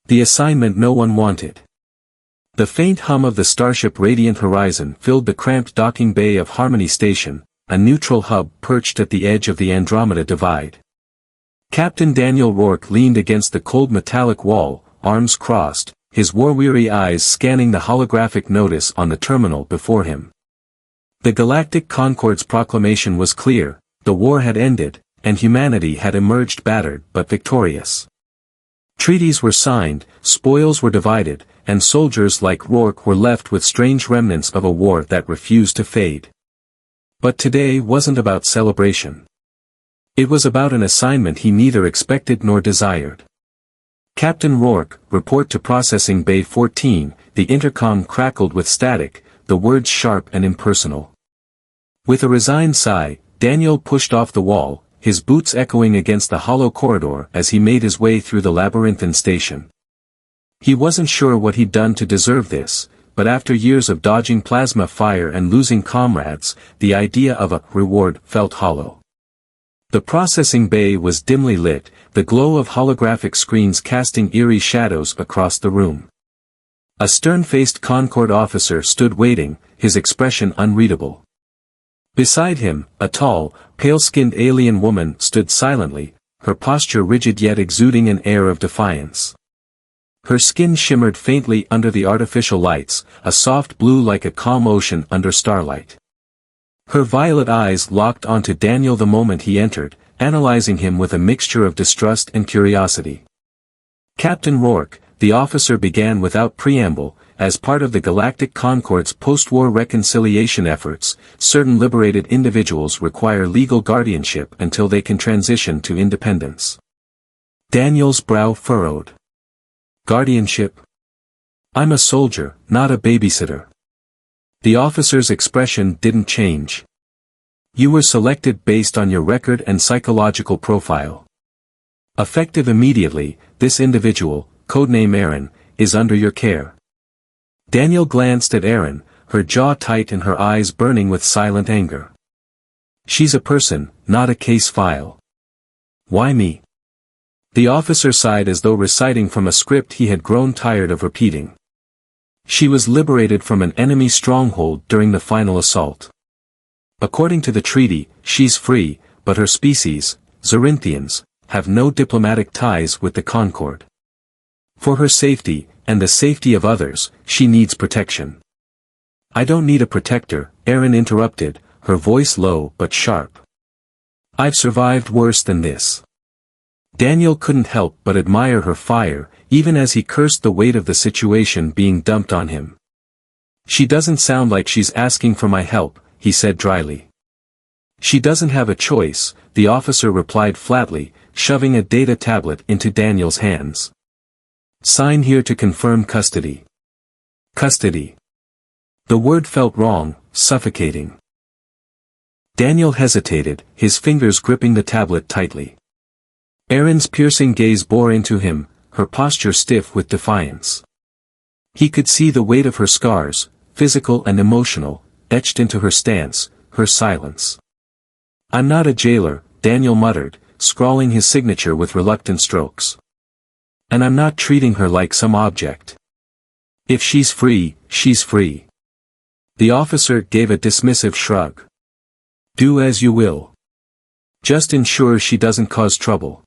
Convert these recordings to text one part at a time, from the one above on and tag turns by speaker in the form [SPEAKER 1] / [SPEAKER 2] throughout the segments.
[SPEAKER 1] The assignment no one wanted. The faint hum of the starship Radiant Horizon filled the cramped docking bay of Harmony Station, a neutral hub perched at the edge of the Andromeda Divide. Captain Daniel Rourke leaned against the cold metallic wall, arms crossed, his war-weary eyes scanning the holographic notice on the terminal before him. The Galactic Concord's proclamation was clear: the war had ended, and humanity had emerged battered but victorious. Treaties were signed, spoils were divided, and soldiers like Rourke were left with strange remnants of a war that refused to fade. But today wasn't about celebration. It was about an assignment he neither expected nor desired. Captain Rourke, report to Processing Bay 14, the intercom crackled with static, the words sharp and impersonal. With a resigned sigh, Daniel pushed off the wall, his boots echoing against the hollow corridor as he made his way through the labyrinthine station. He wasn't sure what he'd done to deserve this, but after years of dodging plasma fire and losing comrades, the idea of a reward felt hollow. The processing bay was dimly lit, the glow of holographic screens casting eerie shadows across the room. A stern-faced Concord officer stood waiting, his expression unreadable. Beside him, a tall, pale-skinned alien woman stood silently, her posture rigid yet exuding an air of defiance. Her skin shimmered faintly under the artificial lights, a soft blue like a calm ocean under starlight. Her violet eyes locked onto Daniel the moment he entered, analyzing him with a mixture of distrust and curiosity. Captain Rourke, the officer began without preamble, as part of the Galactic Concord's post-war reconciliation efforts, certain liberated individuals require legal guardianship until they can transition to independence. Daniel's brow furrowed. Guardianship? I'm a soldier, not a babysitter. The officer's expression didn't change. You were selected based on your record and psychological profile. Effective immediately, this individual, codename Aaron, is under your care. Daniel glanced at Aaron, her jaw tight and her eyes burning with silent anger. She's a person, not a case file. Why me? The officer sighed as though reciting from a script he had grown tired of repeating. She was liberated from an enemy stronghold during the final assault. According to the treaty, she's free, but her species, Zorinthians, have no diplomatic ties with the Concord. For her safety, and the safety of others, she needs protection. I don't need a protector, Aaron interrupted, her voice low but sharp. I've survived worse than this. Daniel couldn't help but admire her fire, even as he cursed the weight of the situation being dumped on him. She doesn't sound like she's asking for my help, he said dryly. She doesn't have a choice, the officer replied flatly, shoving a data tablet into Daniel's hands. Sign here to confirm custody. Custody. The word felt wrong, suffocating. Daniel hesitated, his fingers gripping the tablet tightly. Aaron's piercing gaze bore into him, her posture stiff with defiance. He could see the weight of her scars, physical and emotional, etched into her stance, her silence. I'm not a jailer, Daniel muttered, scrawling his signature with reluctant strokes. And I'm not treating her like some object. If she's free, she's free. The officer gave a dismissive shrug. Do as you will. Just ensure she doesn't cause trouble.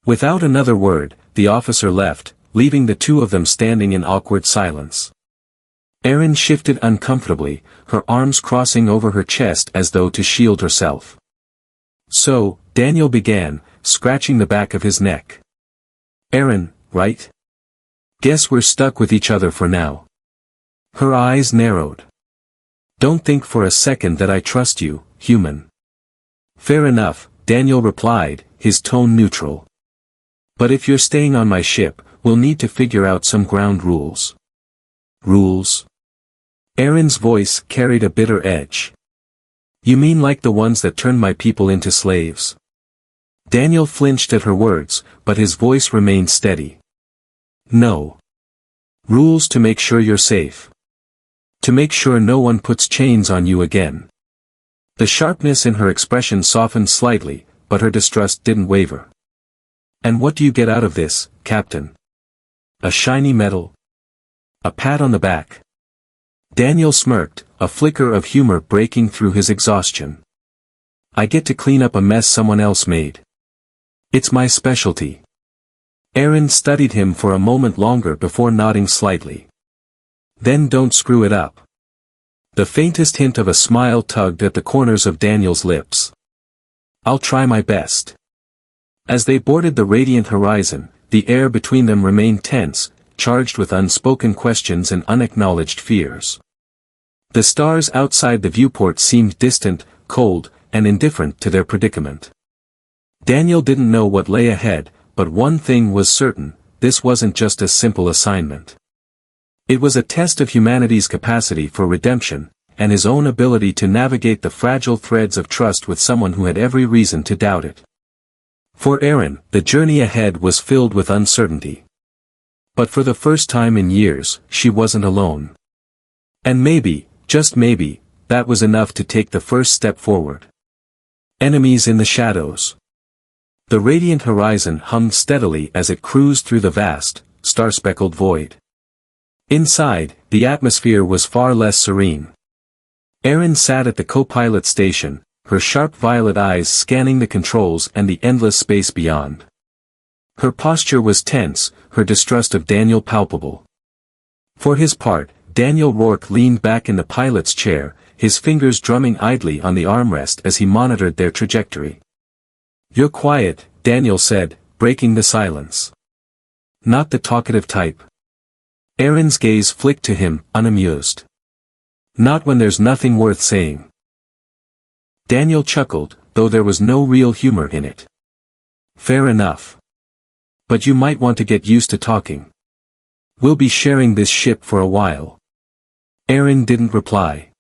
[SPEAKER 1] Without another word, the officer left, leaving the two of them standing in awkward silence. Erin shifted uncomfortably, her arms crossing over her chest as though to shield herself. So, Daniel began, scratching the back of his neck. Erin, right? Guess we're stuck with each other for now. Her eyes narrowed. Don't think for a second that I trust you, human. Fair enough, Daniel replied, his tone neutral. But if you're staying on my ship, we'll need to figure out some ground rules. Rules? Erin's voice carried a bitter edge. You mean like the ones that turned my people into slaves? Daniel flinched at her words, but his voice remained steady. No. Rules to make sure you're safe. To make sure no one puts chains on you again. The sharpness in her expression softened slightly, but her distrust didn't waver. And what do you get out of this, Captain? A shiny medal? A pat on the back? Daniel smirked, a flicker of humor breaking through his exhaustion. I get to clean up a mess someone else made. It's my specialty. Aaron studied him for a moment longer before nodding slightly. Then don't screw it up. The faintest hint of a smile tugged at the corners of Daniel's lips. I'll try my best. As they boarded the radiant horizon, the air between them remained tense, charged with unspoken questions and unacknowledged fears. The stars outside the viewport seemed distant, cold, and indifferent to their predicament. Daniel didn't know what lay ahead, but one thing was certain, this wasn't just a simple assignment. It was a test of humanity's capacity for redemption, and his own ability to navigate the fragile threads of trust with someone who had every reason to doubt it. For Aaron, the journey ahead was filled with uncertainty. But for the first time in years, she wasn't alone. And maybe, just maybe, that was enough to take the first step forward. Enemies in the shadows. The radiant horizon hummed steadily as it cruised through the vast, star-speckled void. Inside, the atmosphere was far less serene. Erin sat at the co-pilot station, her sharp violet eyes scanning the controls and the endless space beyond. Her posture was tense, her distrust of Daniel palpable. For his part, Daniel Rourke leaned back in the pilot's chair, his fingers drumming idly on the armrest as he monitored their trajectory. You're quiet, Daniel said, breaking the silence. Not the talkative type. Aaron's gaze flicked to him, unamused. Not when there's nothing worth saying. Daniel chuckled, though there was no real humor in it. Fair enough. But you might want to get used to talking. We'll be sharing this ship for a while. Aaron didn't reply.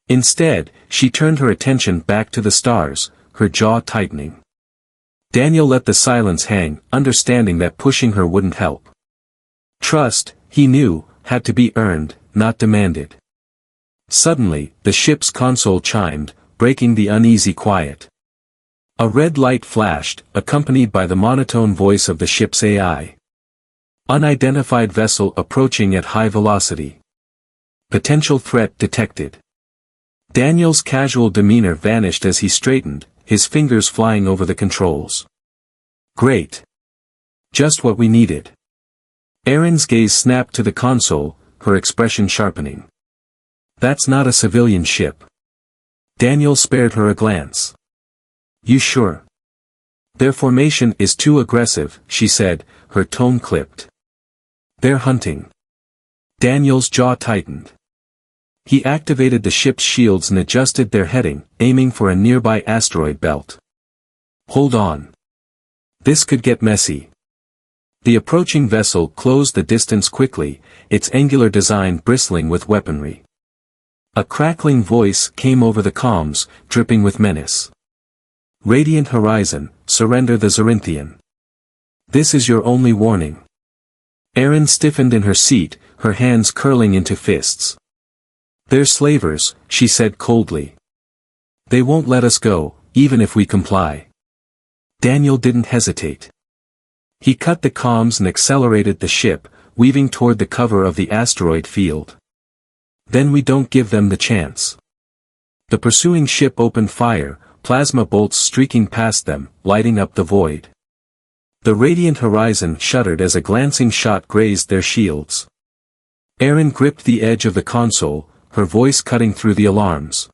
[SPEAKER 1] Instead, she turned her attention back to the stars, her jaw tightening. Daniel let the silence hang, understanding that pushing her wouldn't help. Trust, he knew, had to be earned, not demanded. Suddenly, the ship's console chimed, breaking the uneasy quiet. A red light flashed, accompanied by the monotone voice of the ship's AI. Unidentified vessel approaching at high velocity. Potential threat detected. Daniel's casual demeanor vanished as he straightened, his fingers flying over the controls. Great. Just what we needed. Aaron's gaze snapped to the console, her expression sharpening. That's not a civilian ship. Daniel spared her a glance. You sure? Their formation is too aggressive, she said, her tone clipped. They're hunting. Daniel's jaw tightened. He activated the ship's shields and adjusted their heading, aiming for a nearby asteroid belt. Hold on. This could get messy. The approaching vessel closed the distance quickly, its angular design bristling with weaponry. A crackling voice came over the comms, dripping with menace. Radiant Horizon, surrender the Zorinthian. This is your only warning. Aaron stiffened in her seat, her hands curling into fists. They're slavers, she said coldly. They won't let us go, even if we comply. Daniel didn't hesitate. He cut the comms and accelerated the ship, weaving toward the cover of the asteroid field. Then we don't give them the chance. The pursuing ship opened fire, plasma bolts streaking past them, lighting up the void. The radiant horizon shuddered as a glancing shot grazed their shields. Aaron gripped the edge of the console, her voice cutting through the alarms.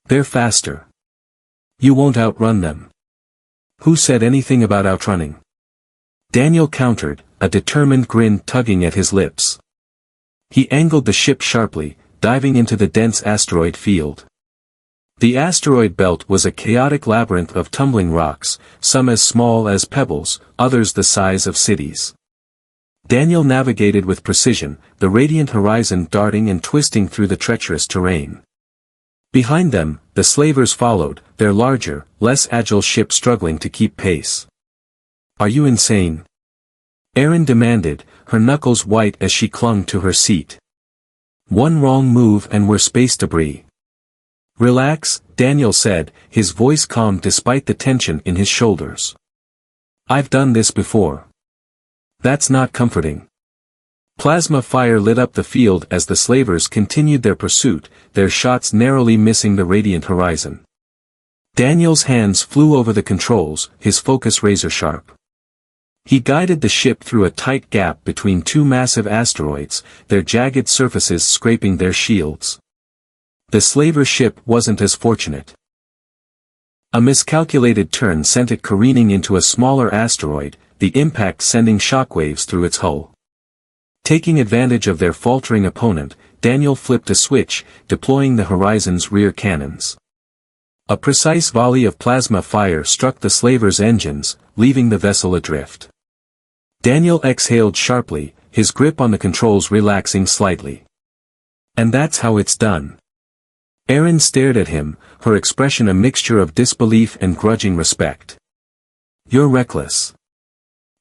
[SPEAKER 1] They're faster. You won't outrun them. Who said anything about outrunning? Daniel countered, a determined grin tugging at his lips. He angled the ship sharply, diving into the dense asteroid field. The asteroid belt was a chaotic labyrinth of tumbling rocks, some as small as pebbles, others the size of cities. Daniel navigated with precision, the radiant horizon darting and twisting through the treacherous terrain. Behind them, the slavers followed, their larger, less agile ship struggling to keep pace. Are you insane? Aaron demanded, her knuckles white as she clung to her seat. One wrong move and we're space debris. Relax, Daniel said, his voice calm despite the tension in his shoulders. I've done this before. That's not comforting. Plasma fire lit up the field as the slavers continued their pursuit, their shots narrowly missing the radiant horizon. Daniel's hands flew over the controls, his focus razor-sharp. He guided the ship through a tight gap between two massive asteroids, their jagged surfaces scraping their shields. The slaver ship wasn't as fortunate. A miscalculated turn sent it careening into a smaller asteroid, the impact sending shockwaves through its hull. Taking advantage of their faltering opponent, Daniel flipped a switch, deploying the Horizon's rear cannons. A precise volley of plasma fire struck the slaver's engines, leaving the vessel adrift. Daniel exhaled sharply, his grip on the controls relaxing slightly. And that's how it's done. Erin stared at him, her expression a mixture of disbelief and grudging respect. You're reckless.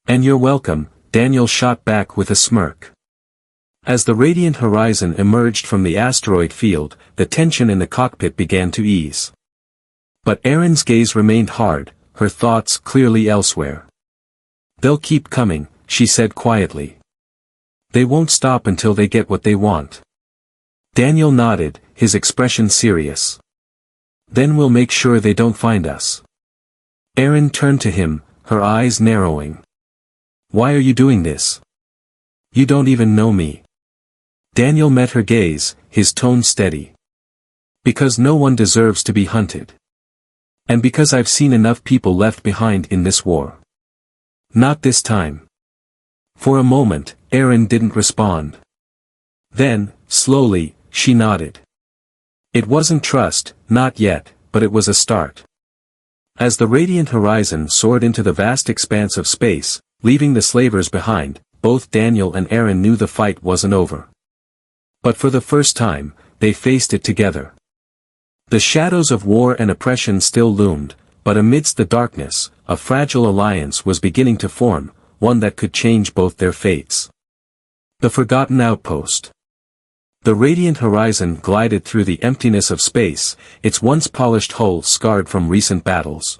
[SPEAKER 1] And you're welcome, Daniel shot back with a smirk. As the radiant horizon emerged from the asteroid field, the tension in the cockpit began to ease. But Erin's gaze remained hard, her thoughts clearly elsewhere. They'll keep coming, she said quietly. They won't stop until they get what they want. Daniel nodded, his expression serious. Then we'll make sure they don't find us. Erin turned to him, her eyes narrowing. Why are you doing this? You don't even know me. Daniel met her gaze, his tone steady. Because no one deserves to be hunted. And because I've seen enough people left behind in this war. Not this time. For a moment, Erin didn't respond. Then, slowly, she nodded. It wasn't trust, not yet, but it was a start. As the radiant horizon soared into the vast expanse of space, leaving the slavers behind, both Daniel and Erin knew the fight wasn't over. But for the first time, they faced it together. The shadows of war and oppression still loomed, but amidst the darkness, a fragile alliance was beginning to form, one that could change both their fates. The Forgotten Outpost. The radiant horizon glided through the emptiness of space, its once polished hull scarred from recent battles.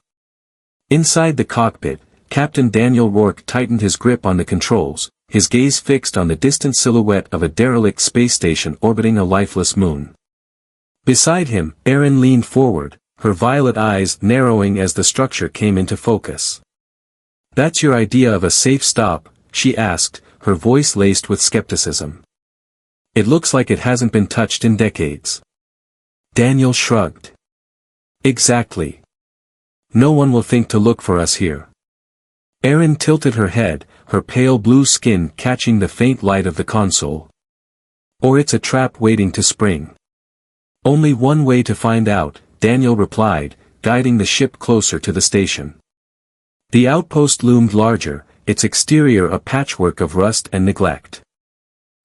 [SPEAKER 1] Inside the cockpit, Captain Daniel Rourke tightened his grip on the controls, his gaze fixed on the distant silhouette of a derelict space station orbiting a lifeless moon. Beside him, Erin leaned forward, her violet eyes narrowing as the structure came into focus. That's your idea of a safe stop, she asked, her voice laced with skepticism. It looks like it hasn't been touched in decades. Daniel shrugged. Exactly. No one will think to look for us here. Erin tilted her head, her pale blue skin catching the faint light of the console. Or it's a trap waiting to spring. Only one way to find out, Daniel replied, guiding the ship closer to the station. The outpost loomed larger, its exterior a patchwork of rust and neglect.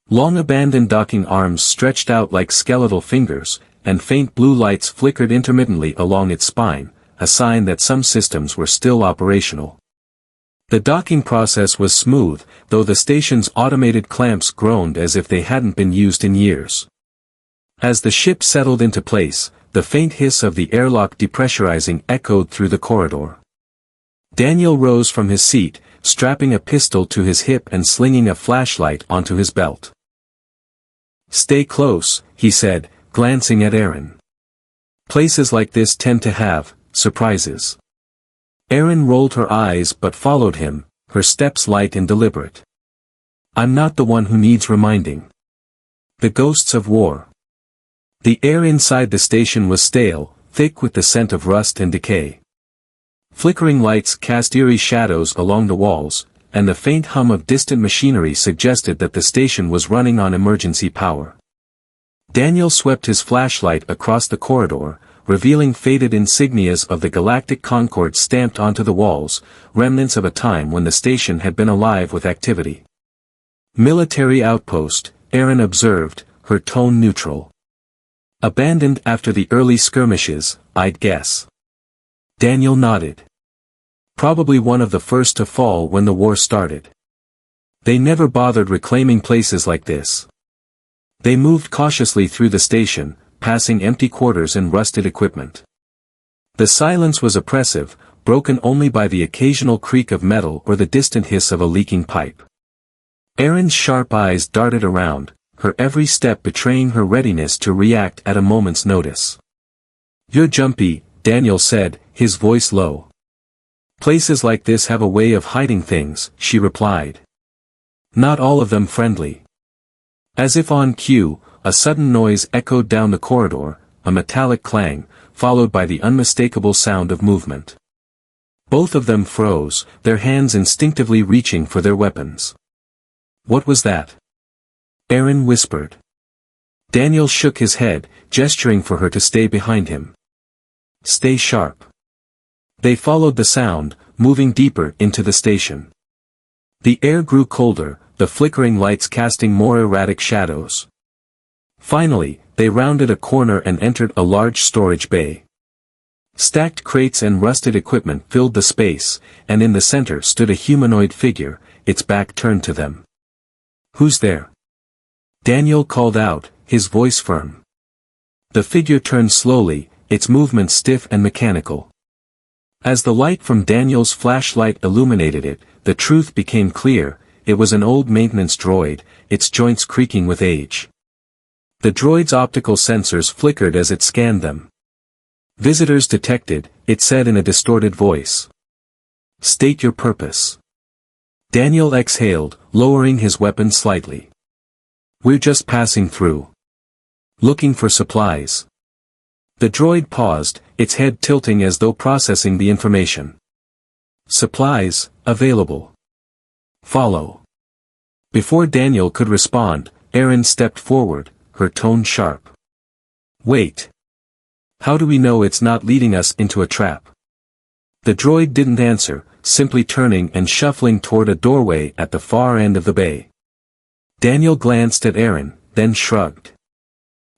[SPEAKER 1] Long abandoned docking arms stretched out like skeletal fingers, and faint blue lights flickered intermittently along its spine, a sign that some systems were still operational. The docking process was smooth, though the station's automated clamps groaned as if they hadn't been used in years. As the ship settled into place, the faint hiss of the airlock depressurizing echoed through the corridor. Daniel rose from his seat, strapping a pistol to his hip and slinging a flashlight onto his belt. Stay close, he said, glancing at Erin. Places like this tend to have surprises. Erin rolled her eyes but followed him, her steps light and deliberate. I'm not the one who needs reminding. The ghosts of war. The air inside the station was stale, thick with the scent of rust and decay. Flickering lights cast eerie shadows along the walls, and the faint hum of distant machinery suggested that the station was running on emergency power. Daniel swept his flashlight across the corridor, revealing faded insignias of the Galactic Concord stamped onto the walls, remnants of a time when the station had been alive with activity. Military outpost, Erin observed, her tone neutral. Abandoned after the early skirmishes, I'd guess. Daniel nodded. Probably one of the first to fall when the war started. They never bothered reclaiming places like this. They moved cautiously through the station, passing empty quarters and rusted equipment. The silence was oppressive, broken only by the occasional creak of metal or the distant hiss of a leaking pipe. Erin's sharp eyes darted around, her every step betraying her readiness to react at a moment's notice. "You're jumpy," Daniel said, his voice low. "Places like this have a way of hiding things," she replied. "Not all of them friendly." As if on cue, a sudden noise echoed down the corridor, a metallic clang, followed by the unmistakable sound of movement. Both of them froze, their hands instinctively reaching for their weapons. "What was that?" Erin whispered. Daniel shook his head, gesturing for her to stay behind him. "Stay sharp." They followed the sound, moving deeper into the station. The air grew colder, the flickering lights casting more erratic shadows. Finally, they rounded a corner and entered a large storage bay. Stacked crates and rusted equipment filled the space, and in the center stood a humanoid figure, its back turned to them. "Who's there?" Daniel called out, his voice firm. The figure turned slowly, its movements stiff and mechanical. As the light from Daniel's flashlight illuminated it, the truth became clear: it was an old maintenance droid, its joints creaking with age. The droid's optical sensors flickered as it scanned them. "Visitors detected," it said in a distorted voice. "State your purpose." Daniel exhaled, lowering his weapon slightly. "We're just passing through. Looking for supplies." The droid paused, its head tilting as though processing the information. "Supplies, available. Follow." Before Daniel could respond, Erin stepped forward, her tone sharp. "Wait. How do we know it's not leading us into a trap?" The droid didn't answer, simply turning and shuffling toward a doorway at the far end of the bay. Daniel glanced at Erin, then shrugged.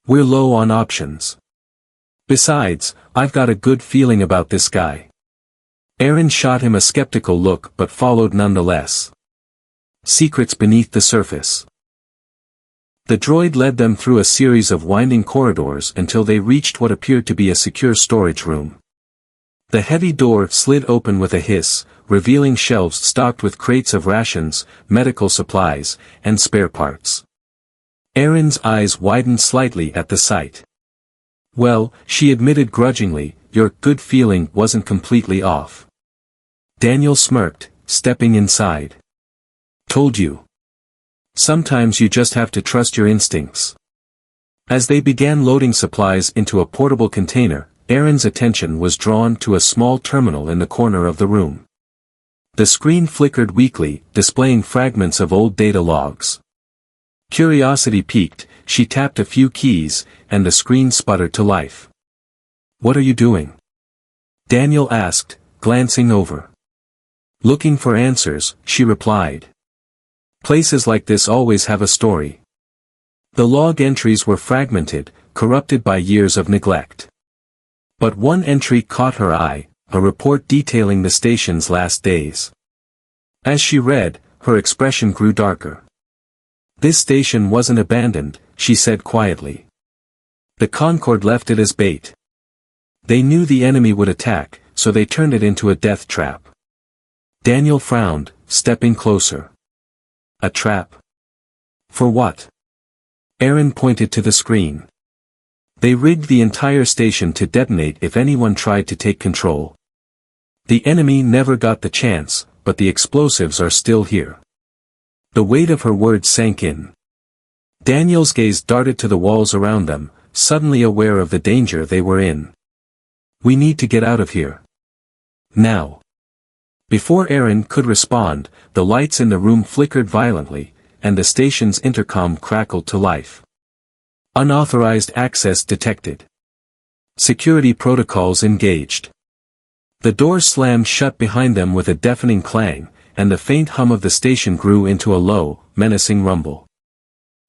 [SPEAKER 1] "We're low on options. Besides, I've got a good feeling about this guy." Erin shot him a skeptical look but followed nonetheless. "Secrets beneath the surface." The droid led them through a series of winding corridors until they reached what appeared to be a secure storage room. The heavy door slid open with a hiss, revealing shelves stocked with crates of rations, medical supplies, and spare parts. Erin's eyes widened slightly at the sight. "Well," she admitted grudgingly, "your good feeling wasn't completely off." Daniel smirked, stepping inside. "Told you. Sometimes you just have to trust your instincts." As they began loading supplies into a portable container, Erin's attention was drawn to a small terminal in the corner of the room. The screen flickered weakly, displaying fragments of old data logs. Curiosity piqued, she tapped a few keys, and the screen sputtered to life. "What are you doing?" Daniel asked, glancing over. "Looking for answers," she replied. "Places like this always have a story." The log entries were fragmented, corrupted by years of neglect. But one entry caught her eye, a report detailing the station's last days. As she read, her expression grew darker. "This station wasn't abandoned," she said quietly. "The Concord left it as bait. They knew the enemy would attack, so they turned it into a death trap." Daniel frowned, stepping closer. "A trap? For what?" Erin pointed to the screen. "They rigged the entire station to detonate if anyone tried to take control. The enemy never got the chance, but the explosives are still here." The weight of her words sank in. Daniel's gaze darted to the walls around them, suddenly aware of the danger they were in. "We need to get out of here. Now." Before Erin could respond, the lights in the room flickered violently, and the station's intercom crackled to life. "Unauthorized access detected. Security protocols engaged." The door slammed shut behind them with a deafening clang, and the faint hum of the station grew into a low, menacing rumble.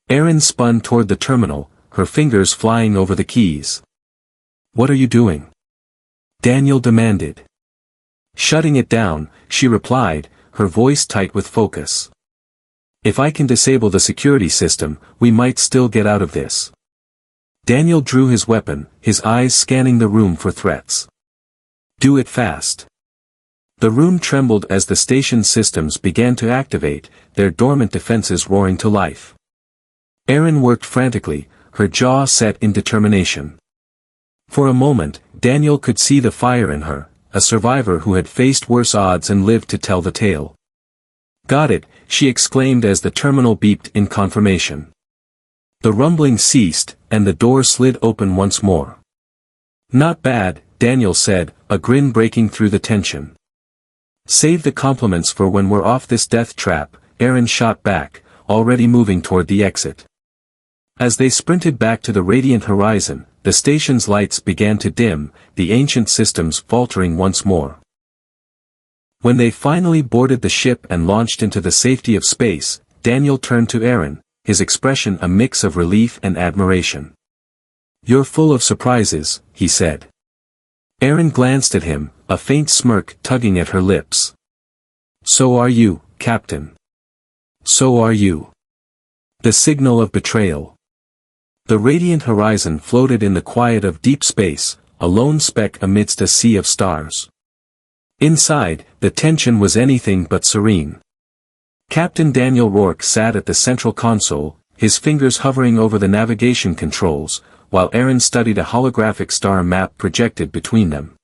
[SPEAKER 1] Erin spun toward the terminal, her fingers flying over the keys. "What are you doing?" Daniel demanded. "Shutting it down," she replied, her voice tight with focus. "If I can disable the security system, we might still get out of this." Daniel drew his weapon, his eyes scanning the room for threats. "Do it fast." The room trembled as the station's systems began to activate, their dormant defenses roaring to life. Erin worked frantically, her jaw set in determination. For a moment, Daniel could see the fire in her, a survivor who had faced worse odds and lived to tell the tale. "Got it," she exclaimed as the terminal beeped in confirmation. The rumbling ceased, and the door slid open once more. "Not bad," Daniel said, a grin breaking through the tension. "Save the compliments for when we're off this death trap," Erin shot back, already moving toward the exit. As they sprinted back to the radiant horizon, the station's lights began to dim, the ancient systems faltering once more. When they finally boarded the ship and launched into the safety of space, Daniel turned to Erin, his expression a mix of relief and admiration. "You're full of surprises," he said. Erin glanced at him, a faint smirk tugging at her lips. "So are you, Captain. So are you." The signal of betrayal. The radiant horizon floated in the quiet of deep space, a lone speck amidst a sea of stars. Inside, the tension was anything but serene. Captain Daniel Rourke sat at the central console, his fingers hovering over the navigation controls, while Erin studied a holographic star map projected between them.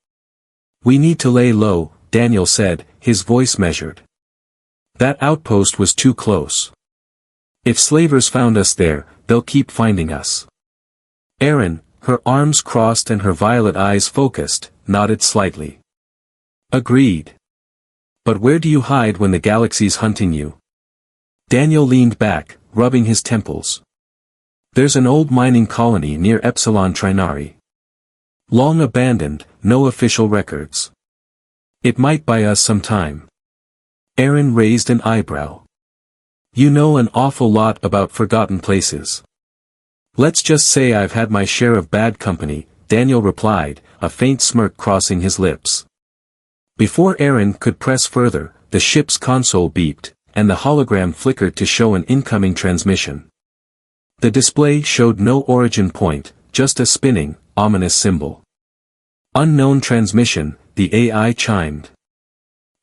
[SPEAKER 1] "We need to lay low," Daniel said, his voice measured. "That outpost was too close. If slavers found us there, they'll keep finding us." Erin, her arms crossed and her violet eyes focused, nodded slightly. "Agreed. But where do you hide when the galaxy's hunting you?" Daniel leaned back, rubbing his temples. "There's an old mining colony near Epsilon Trinari. Long abandoned, no official records. It might buy us some time." Erin raised an eyebrow. "You know an awful lot about forgotten places." "Let's just say I've had my share of bad company," Daniel replied, a faint smirk crossing his lips. Before Erin could press further, the ship's console beeped, and the hologram flickered to show an incoming transmission. The display showed no origin point, just a spinning, ominous symbol. "Unknown transmission," the AI chimed.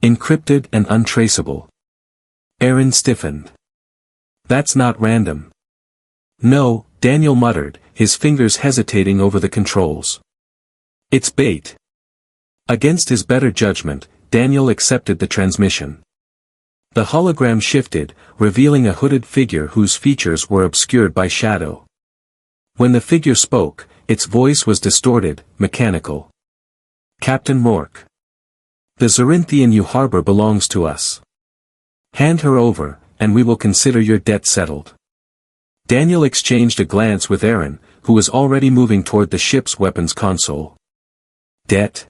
[SPEAKER 1] "Encrypted and untraceable." Erin stiffened. "That's not random." "No," Daniel muttered, his fingers hesitating over the controls. "It's bait." Against his better judgment, Daniel accepted the transmission. The hologram shifted, revealing a hooded figure whose features were obscured by shadow. When the figure spoke, its voice was distorted, mechanical. "Captain Rourke. The Zorinthian you harbor belongs to us. Hand her over, and we will consider your debt settled." Daniel exchanged a glance with Erin, who was already moving toward the ship's weapons console. "Debt?"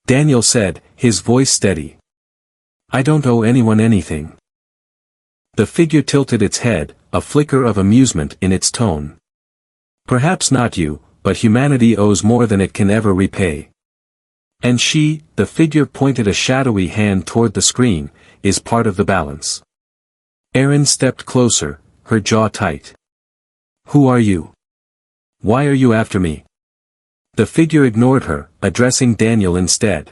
[SPEAKER 1] Daniel said, his voice steady. "I don't owe anyone anything." The figure tilted its head, a flicker of amusement in its tone. "Perhaps not you, but humanity owes more than it can ever repay. And she," the figure pointed a shadowy hand toward the screen, "is part of the balance." Erin stepped closer, her jaw tight. "Who are you? Why are you after me?" The figure ignored her, addressing Daniel instead.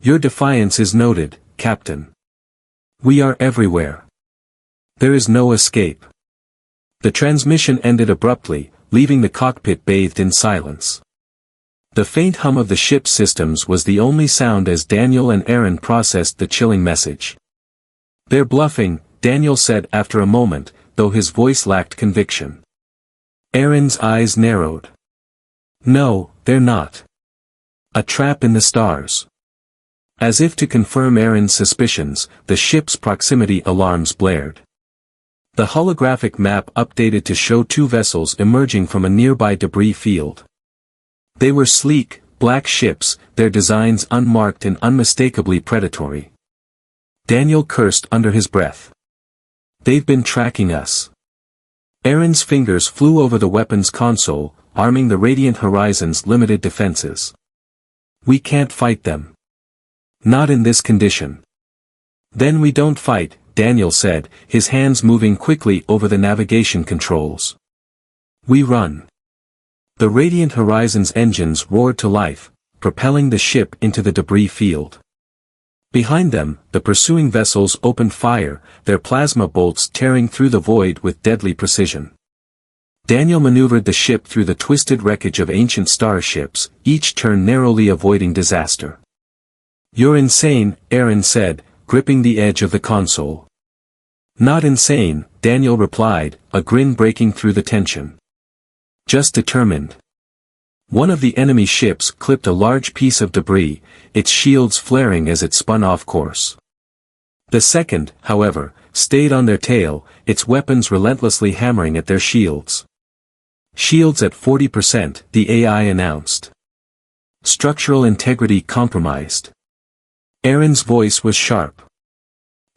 [SPEAKER 1] "Your defiance is noted, Captain. We are everywhere. There is no escape." The transmission ended abruptly, leaving the cockpit bathed in silence. The faint hum of the ship's systems was the only sound as Daniel and Erin processed the chilling message. "They're bluffing," Daniel said after a moment, though his voice lacked conviction. Erin's eyes narrowed. "No, they're not. A trap in the stars." As if to confirm Erin's suspicions, the ship's proximity alarms blared. The holographic map updated to show two vessels emerging from a nearby debris field. They were sleek, black ships, their designs unmarked and unmistakably predatory. Daniel cursed under his breath. "They've been tracking us." Erin's fingers flew over the weapons console, arming the radiant horizon's limited defenses. "We can't fight them. Not in this condition." "Then we don't fight," Daniel said, his hands moving quickly over the navigation controls. "We run." The radiant horizon's engines roared to life, propelling the ship into the debris field. Behind them, the pursuing vessels opened fire, their plasma bolts tearing through the void with deadly precision. Daniel maneuvered the ship through the twisted wreckage of ancient starships, each turn narrowly avoiding disaster. "You're insane," Aaron said, gripping the edge of the console. "Not insane," Daniel replied, a grin breaking through the tension. "Just determined." One of the enemy ships clipped a large piece of debris, its shields flaring as it spun off course. The second, however, stayed on their tail, its weapons relentlessly hammering at their shields. "Shields at 40%, the AI announced. Structural integrity compromised." Aaron's voice was sharp.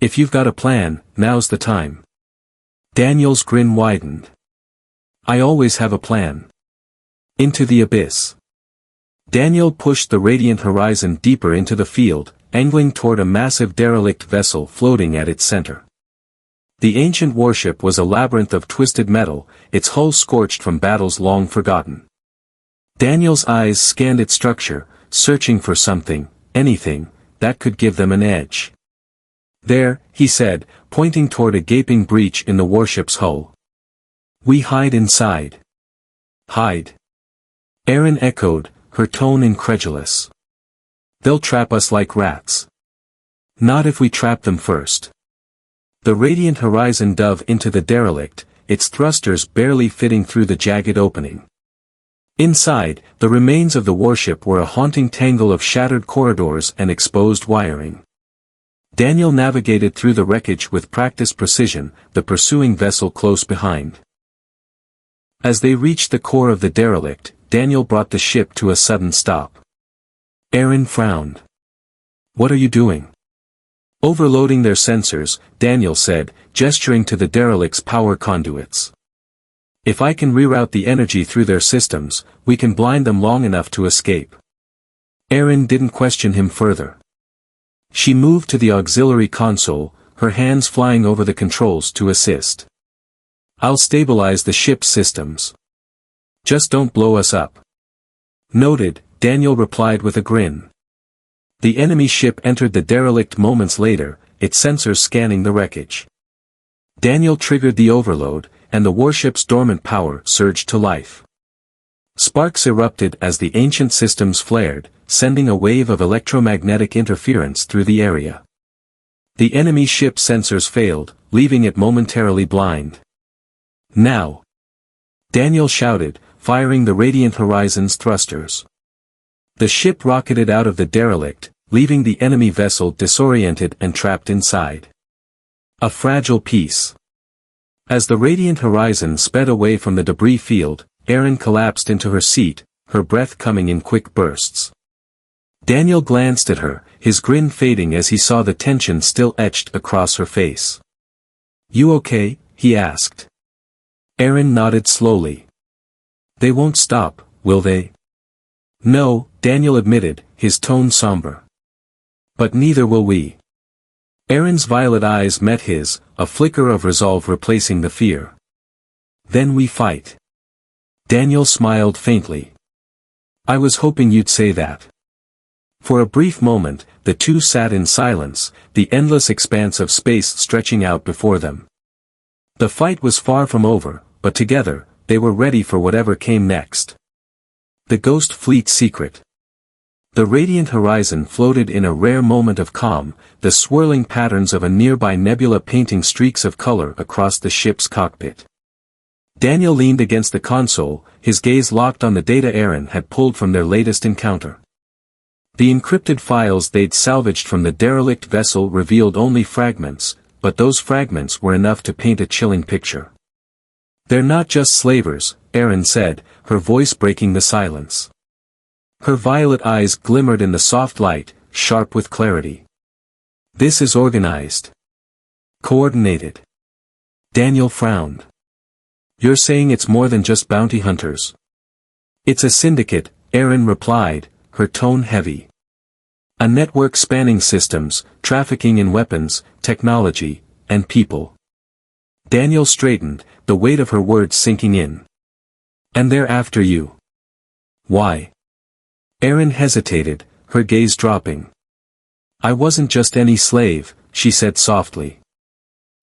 [SPEAKER 1] "If you've got a plan, now's the time." Daniel's grin widened. "I always have a plan." Into the abyss. Daniel pushed the radiant horizon deeper into the field, angling toward a massive derelict vessel floating at its center. The ancient warship was a labyrinth of twisted metal, its hull scorched from battles long forgotten. Daniel's eyes scanned its structure, searching for something, anything, that could give them an edge. "There," he said, pointing toward a gaping breach in the warship's hull. "We hide inside." "Hide?" Aaron echoed, her tone incredulous. "They'll trap us like rats." "Not if we trap them first." The radiant horizon dove into the derelict, its thrusters barely fitting through the jagged opening. Inside, the remains of the warship were a haunting tangle of shattered corridors and exposed wiring. Daniel navigated through the wreckage with practiced precision, the pursuing vessel close behind. As they reached the core of the derelict, Daniel brought the ship to a sudden stop. Aaron frowned. "What are you doing?" "Overloading their sensors," Daniel said, gesturing to the derelict's power conduits. "If I can reroute the energy through their systems, we can blind them long enough to escape." Aaron didn't question him further. She moved to the auxiliary console, her hands flying over the controls to assist. "I'll stabilize the ship's systems. Just don't blow us up." "Noted," Daniel replied with a grin. The enemy ship entered the derelict moments later, its sensors scanning the wreckage. Daniel triggered the overload, and the warship's dormant power surged to life. Sparks erupted as the ancient systems flared, sending a wave of electromagnetic interference through the area. The enemy ship's sensors failed, leaving it momentarily blind. "Now!" Daniel shouted, firing the radiant horizon's thrusters. The ship rocketed out of the derelict, leaving the enemy vessel disoriented and trapped inside. A fragile piece. As the radiant horizon sped away from the debris field, Aaron collapsed into her seat, her breath coming in quick bursts. Daniel glanced at her, his grin fading as he saw the tension still etched across her face. "You okay?" he asked. Aaron nodded slowly. "They won't stop, will they?" "No," Daniel admitted, his tone somber. "But neither will we." Aaron's violet eyes met his, a flicker of resolve replacing the fear. "Then we fight." Daniel smiled faintly. "I was hoping you'd say that." For a brief moment, the two sat in silence, the endless expanse of space stretching out before them. The fight was far from over, but together, they were ready for whatever came next. The Ghost Fleet secret. The radiant horizon floated in a rare moment of calm, the swirling patterns of a nearby nebula painting streaks of color across the ship's cockpit. Daniel leaned against the console, his gaze locked on the data Aaron had pulled from their latest encounter. The encrypted files they'd salvaged from the derelict vessel revealed only fragments, but those fragments were enough to paint a chilling picture. "They're not just slavers," Aaron said, her voice breaking the silence. Her violet eyes glimmered in the soft light, sharp with clarity. "This is organized. Coordinated." Daniel frowned. "You're saying it's more than just bounty hunters?" "It's a syndicate," Aaron replied, her tone heavy. "A network spanning systems, trafficking in weapons, technology, and people." Daniel straightened, the weight of her words sinking in. "And they're after you." "Why?" Aaron hesitated, her gaze dropping. I wasn't just any slave, she said softly.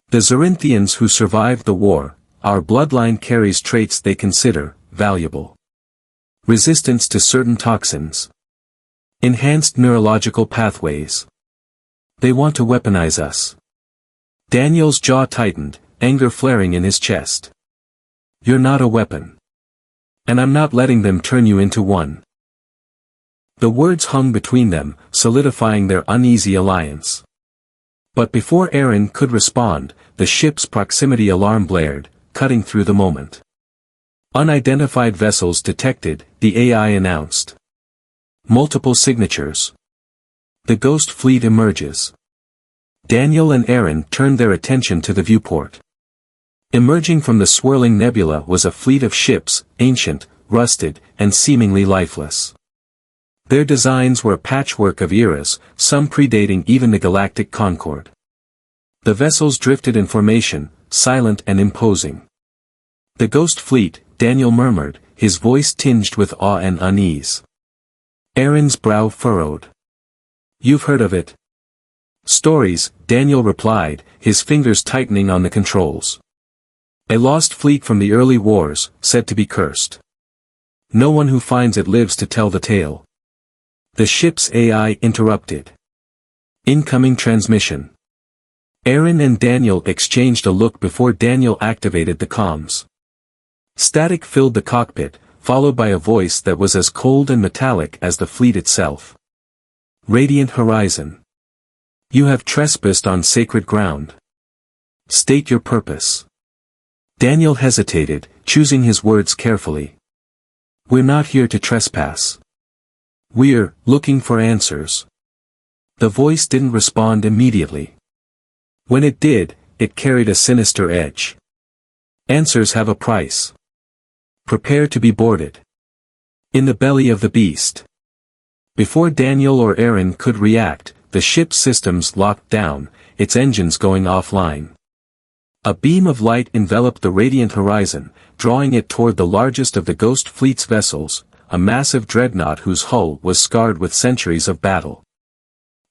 [SPEAKER 1] The Zorinthians who survived the war, our bloodline carries traits they consider valuable. Resistance to certain toxins. Enhanced neurological pathways. They want to weaponize us. Daniel's jaw tightened, anger flaring in his chest. You're not a weapon. And I'm not letting them turn you into one. The words hung between them, solidifying their uneasy alliance. But before Aaron could respond, the ship's proximity alarm blared, cutting through the moment. Unidentified vessels detected, the AI announced. Multiple signatures. The ghost fleet emerges. Daniel and Aaron turned their attention to the viewport. Emerging from the swirling nebula was a fleet of ships, ancient, rusted, and seemingly lifeless. Their designs were a patchwork of eras, some predating even the Galactic Concord. The vessels drifted in formation, silent and imposing. The ghost fleet, Daniel murmured, his voice tinged with awe and unease. Aaron's brow furrowed. You've heard of it? Stories, Daniel replied, his fingers tightening on the controls. A lost fleet from the early wars, said to be cursed. No one who finds it lives to tell the tale. The ship's AI interrupted. Incoming transmission. Aaron and Daniel exchanged a look before Daniel activated the comms. Static filled the cockpit, followed by a voice that was as cold and metallic as the fleet itself. Radiant Horizon. You have trespassed on sacred ground. State your purpose. Daniel hesitated, choosing his words carefully. We're not here to trespass. We're looking for answers. The voice didn't respond immediately. When it did, it carried a sinister edge. Answers have a price. Prepare to be boarded. In the belly of the beast. Before Daniel or Aaron could react, the ship's systems locked down, its engines going offline. A beam of light enveloped the radiant horizon, drawing it toward the largest of the Ghost Fleet's vessels, a massive dreadnought whose hull was scarred with centuries of battle.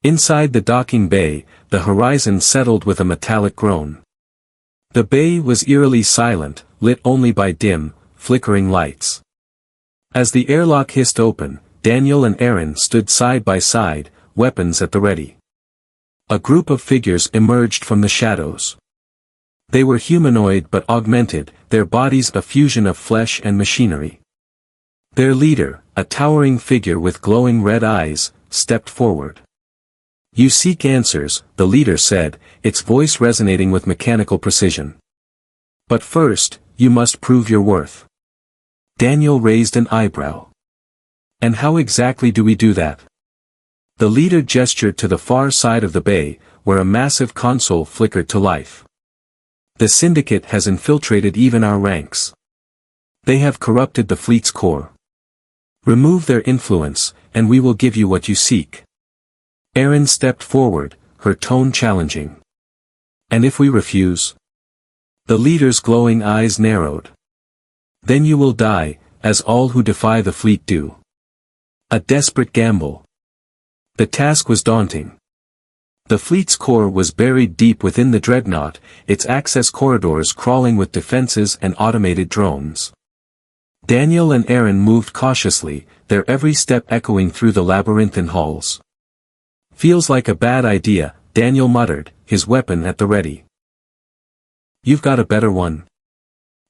[SPEAKER 1] Inside the docking bay, the horizon settled with a metallic groan. The bay was eerily silent, lit only by dim, flickering lights. As the airlock hissed open, Daniel and Aaron stood side by side, weapons at the ready. A group of figures emerged from the shadows. They were humanoid but augmented, their bodies a fusion of flesh and machinery. Their leader, a towering figure with glowing red eyes, stepped forward. You seek answers, the leader said, its voice resonating with mechanical precision. But first, you must prove your worth. Daniel raised an eyebrow. And how exactly do we do that? The leader gestured to the far side of the bay, where a massive console flickered to life. The syndicate has infiltrated even our ranks. They have corrupted the fleet's core. Remove their influence, and we will give you what you seek. Aaron stepped forward, her tone challenging. And if we refuse? The leader's glowing eyes narrowed. Then you will die, as all who defy the fleet do. A desperate gamble. The task was daunting. The fleet's core was buried deep within the dreadnought, its access corridors crawling with defenses and automated drones. Daniel and Aaron moved cautiously, their every step echoing through the labyrinthine halls. Feels like a bad idea, Daniel muttered, his weapon at the ready. You've got a better one.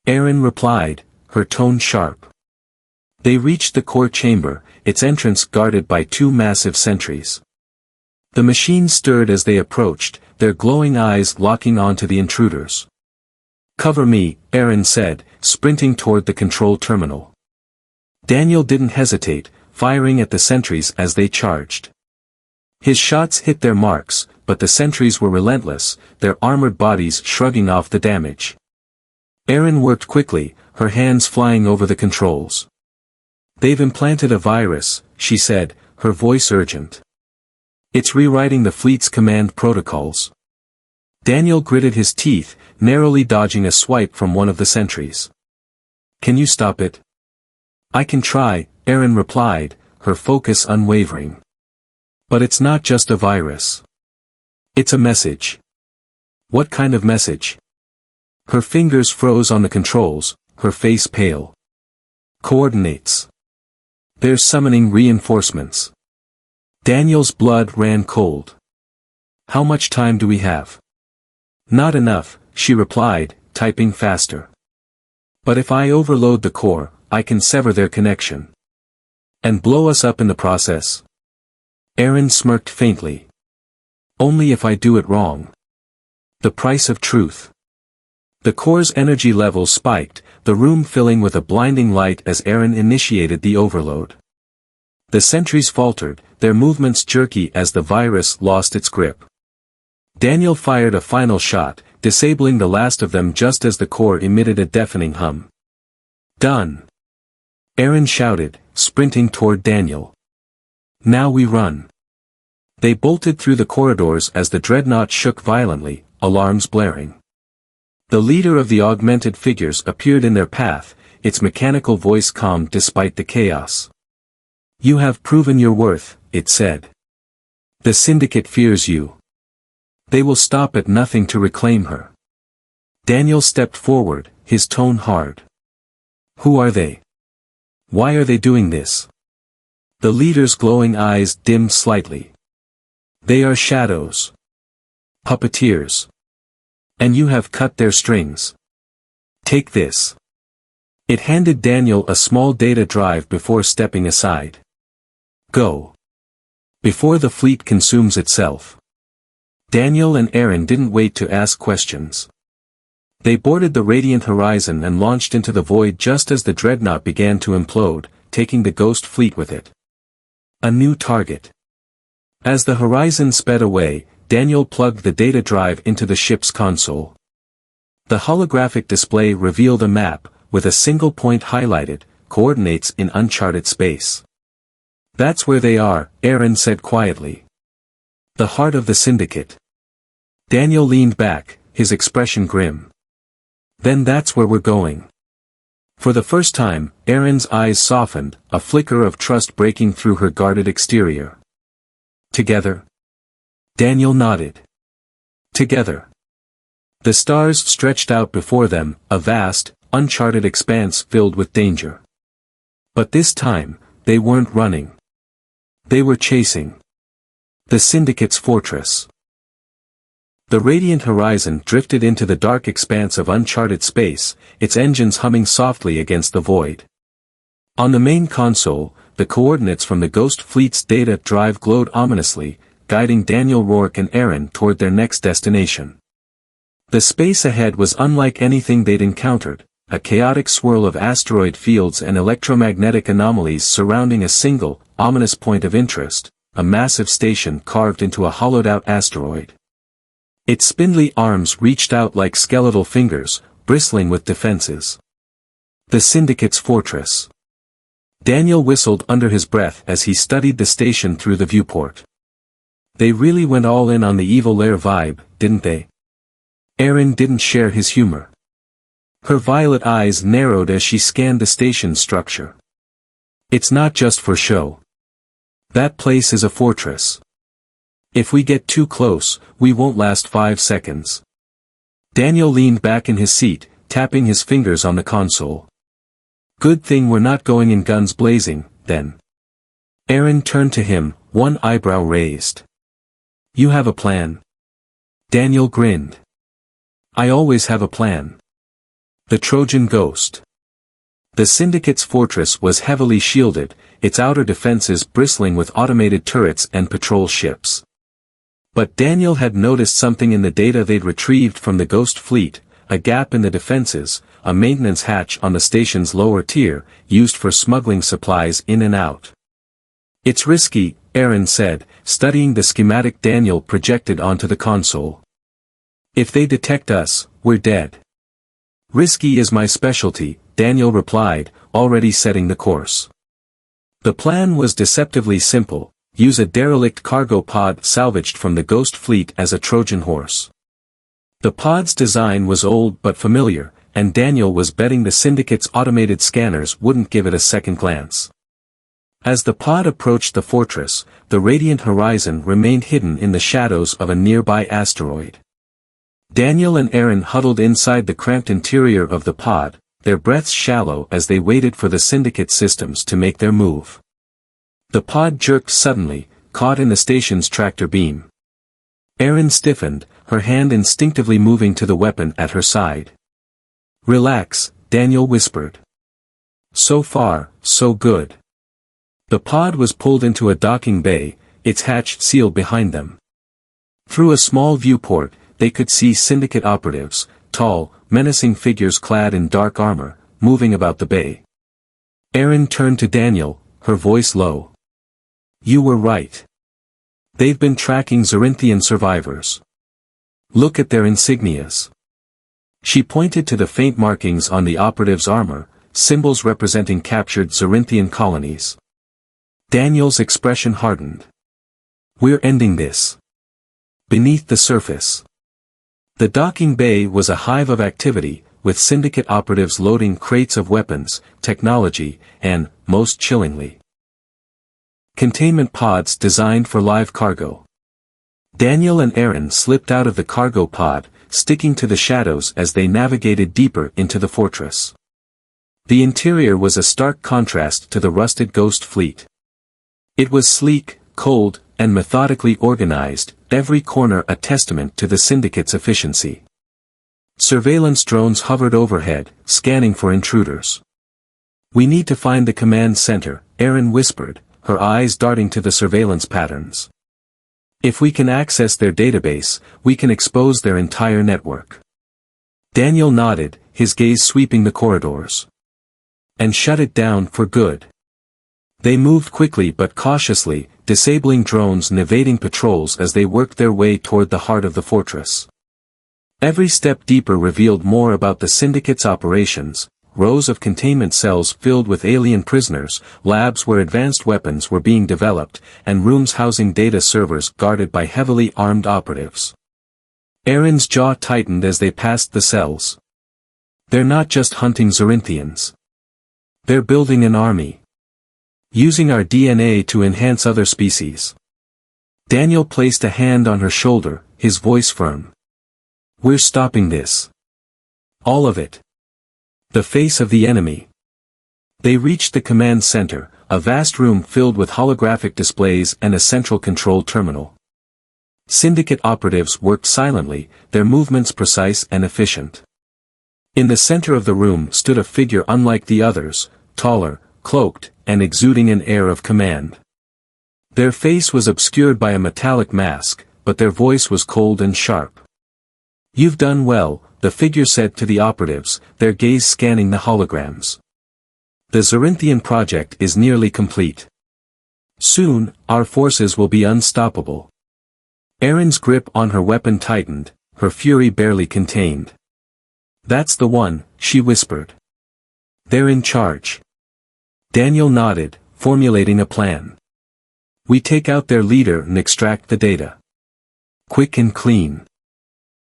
[SPEAKER 1] Aaron replied, her tone sharp. They reached the core chamber, its entrance guarded by two massive sentries. The machine stirred as they approached, their glowing eyes locking onto the intruders. Cover me, Aaron said, sprinting toward the control terminal. Daniel didn't hesitate, firing at the sentries as they charged. His shots hit their marks, but the sentries were relentless, their armored bodies shrugging off the damage. Aaron worked quickly, her hands flying over the controls. They've implanted a virus, she said, her voice urgent. It's rewriting the fleet's command protocols. Daniel gritted his teeth, narrowly dodging a swipe from one of the sentries. Can you stop it? I can try, Aaron replied, her focus unwavering. But it's not just a virus. It's a message. What kind of message? Her fingers froze on the controls, her face pale. Coordinates. They're summoning reinforcements. Daniel's blood ran cold. How much time do we have? Not enough, she replied, typing faster. But if I overload the core, I can sever their connection. And blow us up in the process. Aaron smirked faintly. Only if I do it wrong. The price of truth. The core's energy levels spiked, the room filling with a blinding light as Aaron initiated the overload. The sentries faltered, their movements jerky as the virus lost its grip. Daniel fired a final shot, disabling the last of them just as the core emitted a deafening hum. Done! Aaron shouted, sprinting toward Daniel. Now we run. They bolted through the corridors as the dreadnought shook violently, alarms blaring. The leader of the augmented figures appeared in their path, its mechanical voice calmed despite the chaos. You have proven your worth, it said. The Syndicate fears you. They will stop at nothing to reclaim her. Daniel stepped forward, his tone hard. Who are they? Why are they doing this? The leader's glowing eyes dimmed slightly. They are shadows. Puppeteers. And you have cut their strings. Take this. It handed Daniel a small data drive before stepping aside. Go. Before the fleet consumes itself. Daniel and Aaron didn't wait to ask questions. They boarded the Radiant Horizon and launched into the void just as the dreadnought began to implode, taking the Ghost fleet with it. A new target. As the Horizon sped away, Daniel plugged the data drive into the ship's console. The holographic display revealed a map, with a single point highlighted, coordinates in uncharted space. That's where they are, Aaron said quietly. The heart of the Syndicate. Daniel leaned back, his expression grim. Then that's where we're going. For the first time, Aaron's eyes softened, a flicker of trust breaking through her guarded exterior. Together? Daniel nodded. Together. The stars stretched out before them, a vast, uncharted expanse filled with danger. But this time, they weren't running. They were chasing. The Syndicate's fortress. The Radiant Horizon drifted into the dark expanse of uncharted space, its engines humming softly against the void. On the main console, the coordinates from the Ghost Fleet's data drive glowed ominously, guiding Daniel, Rourke and Aaron toward their next destination. The space ahead was unlike anything they'd encountered, a chaotic swirl of asteroid fields and electromagnetic anomalies surrounding a single, ominous point of interest, a massive station carved into a hollowed-out asteroid. Its spindly arms reached out like skeletal fingers, bristling with defenses. The Syndicate's fortress. Daniel whistled under his breath as he studied the station through the viewport. They really went all in on the evil lair vibe, didn't they? Aaron didn't share his humor. Her violet eyes narrowed as she scanned the station's structure. It's not just for show. That place is a fortress. If we get too close, we won't last 5 seconds. Daniel leaned back in his seat, tapping his fingers on the console. Good thing we're not going in guns blazing, then. Aaron turned to him, one eyebrow raised. You have a plan? Daniel grinned. I always have a plan. The Trojan Ghost. The Syndicate's fortress was heavily shielded, its outer defenses bristling with automated turrets and patrol ships. But Daniel had noticed something in the data they'd retrieved from the Ghost Fleet, a gap in the defenses, a maintenance hatch on the station's lower tier, used for smuggling supplies in and out. It's risky, Aaron said, studying the schematic Daniel projected onto the console. If they detect us, we're dead. Risky is my specialty, Daniel replied, already setting the course. The plan was deceptively simple: use a derelict cargo pod salvaged from the Ghost Fleet as a Trojan horse. The pod's design was old but familiar, and Daniel was betting the Syndicate's automated scanners wouldn't give it a second glance. As the pod approached the fortress, the radiant horizon remained hidden in the shadows of a nearby asteroid. Daniel and Aaron huddled inside the cramped interior of the pod, their breaths shallow as they waited for the Syndicate systems to make their move. The pod jerked suddenly, caught in the station's tractor beam. Aaron stiffened, her hand instinctively moving to the weapon at her side. "Relax," Daniel whispered. "So far, so good." The pod was pulled into a docking bay, its hatch sealed behind them. Through a small viewport, they could see Syndicate operatives, tall, menacing figures clad in dark armor, moving about the bay. Aaron turned to Daniel, her voice low. "You were right. They've been tracking Zorinthian survivors. Look at their insignias." She pointed to the faint markings on the operatives' armor, symbols representing captured Zorinthian colonies. Daniel's expression hardened. "We're ending this." Beneath the surface. The docking bay was a hive of activity, with Syndicate operatives loading crates of weapons, technology, and, most chillingly, containment pods designed for live cargo. Daniel and Aaron slipped out of the cargo pod, sticking to the shadows as they navigated deeper into the fortress. The interior was a stark contrast to the rusted Ghost fleet. It was sleek, cold, and methodically organized, every corner a testament to the Syndicate's efficiency. Surveillance drones hovered overhead, scanning for intruders. "We need to find the command center," Aaron whispered, her eyes darting to the surveillance patterns. "If we can access their database, we can expose their entire network." Daniel nodded, his gaze sweeping the corridors. "And shut it down for good." They moved quickly but cautiously, disabling drones and evading patrols as they worked their way toward the heart of the fortress. Every step deeper revealed more about the Syndicate's operations, rows of containment cells filled with alien prisoners, labs where advanced weapons were being developed, and rooms housing data servers guarded by heavily armed operatives. Aaron's jaw tightened as they passed the cells. "They're not just hunting Zorinthians. They're building an army. Using our DNA to enhance other species." Daniel placed a hand on her shoulder, his voice firm. "We're stopping this. All of it. The face of the enemy." They reached the command center, a vast room filled with holographic displays and a central control terminal. Syndicate operatives worked silently, their movements precise and efficient. In the center of the room stood a figure unlike the others, taller, cloaked, and exuding an air of command. Their face was obscured by a metallic mask, but their voice was cold and sharp. "You've done well," the figure said to the operatives, their gaze scanning the holograms. "The Zorinthian project is nearly complete. Soon, our forces will be unstoppable." Aaron's grip on her weapon tightened, her fury barely contained. "That's the one," she whispered. "They're in charge." Daniel nodded, formulating a plan. "We take out their leader and extract the data. Quick and clean."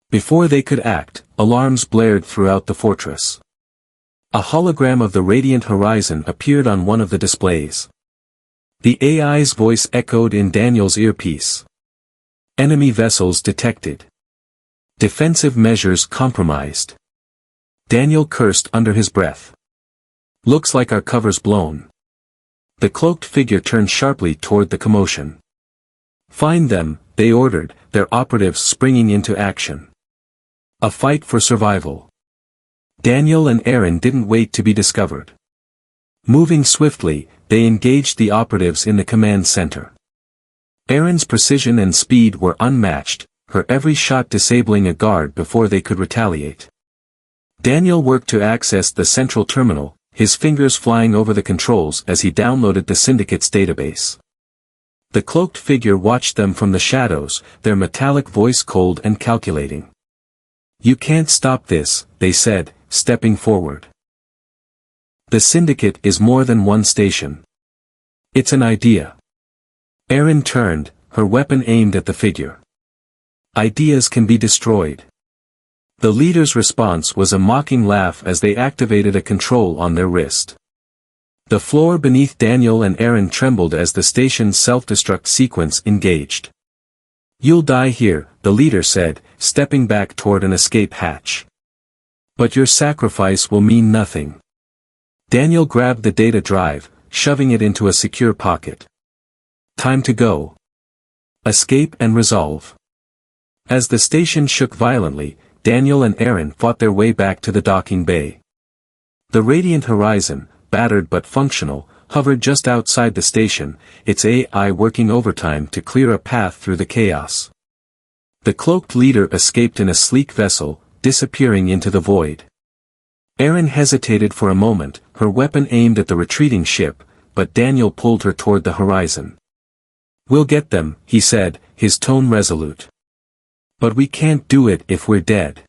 [SPEAKER 1] Before they could act, alarms blared throughout the fortress. A hologram of the radiant horizon appeared on one of the displays. The AI's voice echoed in Daniel's earpiece. "Enemy vessels detected. Defensive measures compromised." Daniel cursed under his breath. "Looks like our cover's blown." The cloaked figure turned sharply toward the commotion. "Find them," they ordered, their operatives springing into action. A fight for survival. Daniel and Aaron didn't wait to be discovered. Moving swiftly, they engaged the operatives in the command center. Aaron's precision and speed were unmatched, her every shot disabling a guard before they could retaliate. Daniel worked to access the central terminal, his fingers flying over the controls as he downloaded the Syndicate's database. The cloaked figure watched them from the shadows, their metallic voice cold and calculating. "You can't stop this," they said, stepping forward. "The Syndicate is more than one station. It's an idea." Aaron turned, her weapon aimed at the figure. "Ideas can be destroyed." The leader's response was a mocking laugh as they activated a control on their wrist. The floor beneath Daniel and Aaron trembled as the station's self-destruct sequence engaged. "You'll die here," the leader said, stepping back toward an escape hatch. "But your sacrifice will mean nothing." Daniel grabbed the data drive, shoving it into a secure pocket. "Time to go. Escape and resolve." As the station shook violently, Daniel and Aaron fought their way back to the docking bay. The radiant horizon, battered but functional, hovered just outside the station, its AI working overtime to clear a path through the chaos. The cloaked leader escaped in a sleek vessel, disappearing into the void. Aaron hesitated for a moment, her weapon aimed at the retreating ship, but Daniel pulled her toward the horizon. "We'll get them," he said, his tone resolute. "But we can't do it if we're dead."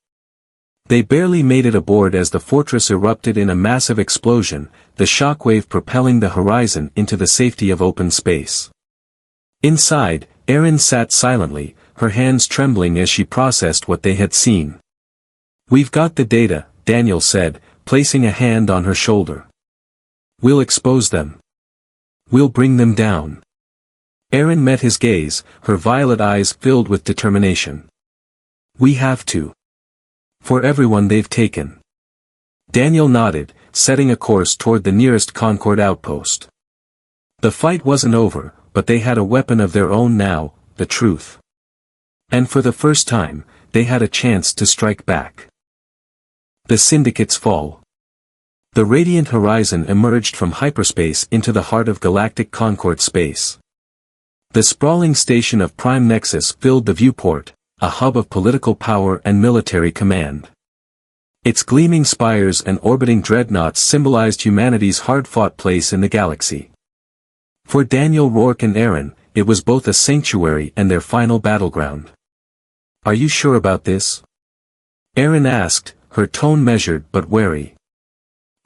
[SPEAKER 1] They barely made it aboard as the fortress erupted in a massive explosion, the shockwave propelling the horizon into the safety of open space. Inside, Aaron sat silently, her hands trembling as she processed what they had seen. "We've got the data," Daniel said, placing a hand on her shoulder. "We'll expose them. We'll bring them down." Aaron met his gaze, her violet eyes filled with determination. "We have to. For everyone they've taken." Daniel nodded, setting a course toward the nearest Concord outpost. The fight wasn't over, but they had a weapon of their own now, the truth. And for the first time, they had a chance to strike back. The Syndicate's fall. The radiant horizon emerged from hyperspace into the heart of galactic Concord space. The sprawling station of Prime Nexus filled the viewport, a hub of political power and military command. Its gleaming spires and orbiting dreadnoughts symbolized humanity's hard-fought place in the galaxy. For Daniel, Rourke and Aaron, it was both a sanctuary and their final battleground. "Are you sure about this?" Aaron asked, her tone measured but wary.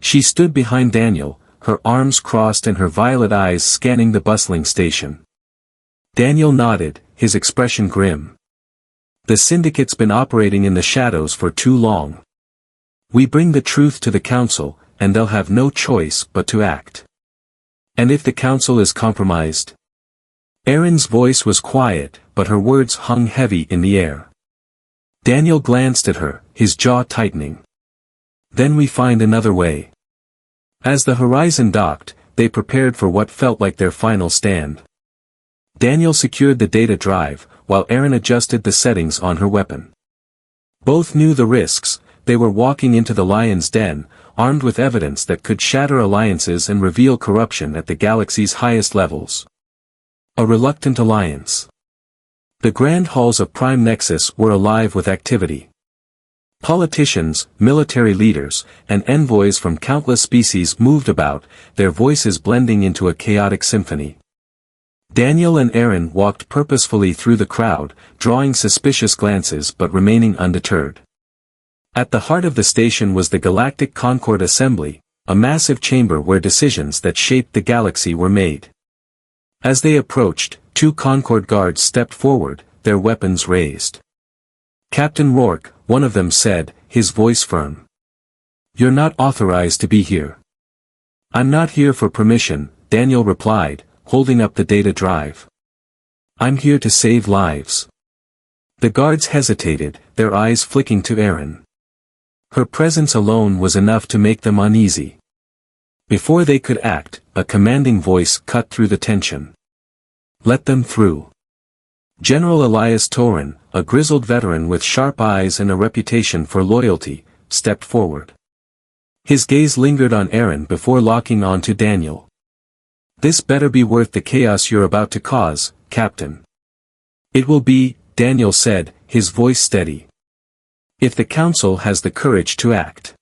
[SPEAKER 1] She stood behind Daniel, her arms crossed and her violet eyes scanning the bustling station. Daniel nodded, his expression grim. "The Syndicate's been operating in the shadows for too long. We bring the truth to the Council, and they'll have no choice but to act. And if the Council is compromised?" Aaron's voice was quiet, but her words hung heavy in the air. Daniel glanced at her, his jaw tightening. "Then we find another way." As the horizon docked, they prepared for what felt like their final stand. Daniel secured the data drive, while Aaron adjusted the settings on her weapon. Both knew the risks. They were walking into the lion's den, armed with evidence that could shatter alliances and reveal corruption at the galaxy's highest levels. A reluctant alliance. The grand halls of Prime Nexus were alive with activity. Politicians, military leaders, and envoys from countless species moved about, their voices blending into a chaotic symphony. Daniel and Aaron walked purposefully through the crowd, drawing suspicious glances but remaining undeterred. At the heart of the station was the Galactic Concord Assembly, a massive chamber where decisions that shaped the galaxy were made. As they approached, two Concord guards stepped forward, their weapons raised. "Captain Rourke," one of them said, his voice firm. "You're not authorized to be here." "I'm not here for permission," Daniel replied, holding up the data drive. "I'm here to save lives." The guards hesitated, their eyes flicking to Aaron. Her presence alone was enough to make them uneasy. Before they could act, a commanding voice cut through the tension. "Let them through." General Elias Torin, a grizzled veteran with sharp eyes and a reputation for loyalty, stepped forward. His gaze lingered on Aaron before locking on to Daniel. "This better be worth the chaos you're about to cause, Captain." "It will be," Daniel said, his voice steady. "If the Council has the courage to act."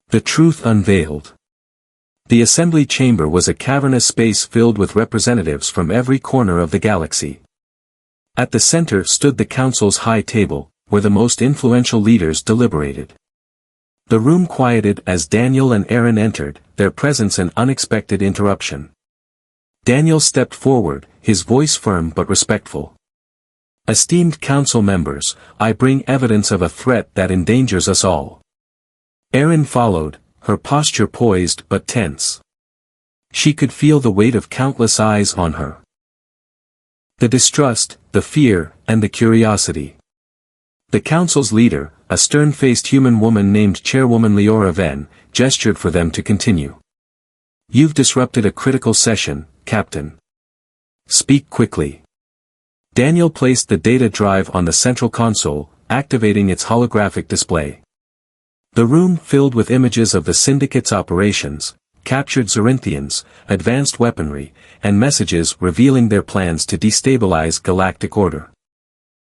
[SPEAKER 1] The truth unveiled. The assembly chamber was a cavernous space filled with representatives from every corner of the galaxy. At the center stood the Council's high table, where the most influential leaders deliberated. The room quieted as Daniel and Aaron entered, their presence an unexpected interruption. Daniel stepped forward, his voice firm but respectful. "Esteemed Council members, I bring evidence of a threat that endangers us all." Aaron followed, her posture poised but tense. She could feel the weight of countless eyes on her. The distrust, the fear, and the curiosity. The council's leader, a stern-faced human woman named Chairwoman Leora Venn, gestured for them to continue. "You've disrupted a critical session, Captain. Speak quickly." Daniel placed the data drive on the central console, activating its holographic display. The room filled with images of the Syndicate's operations, captured Zorinthians, advanced weaponry, and messages revealing their plans to destabilize galactic order.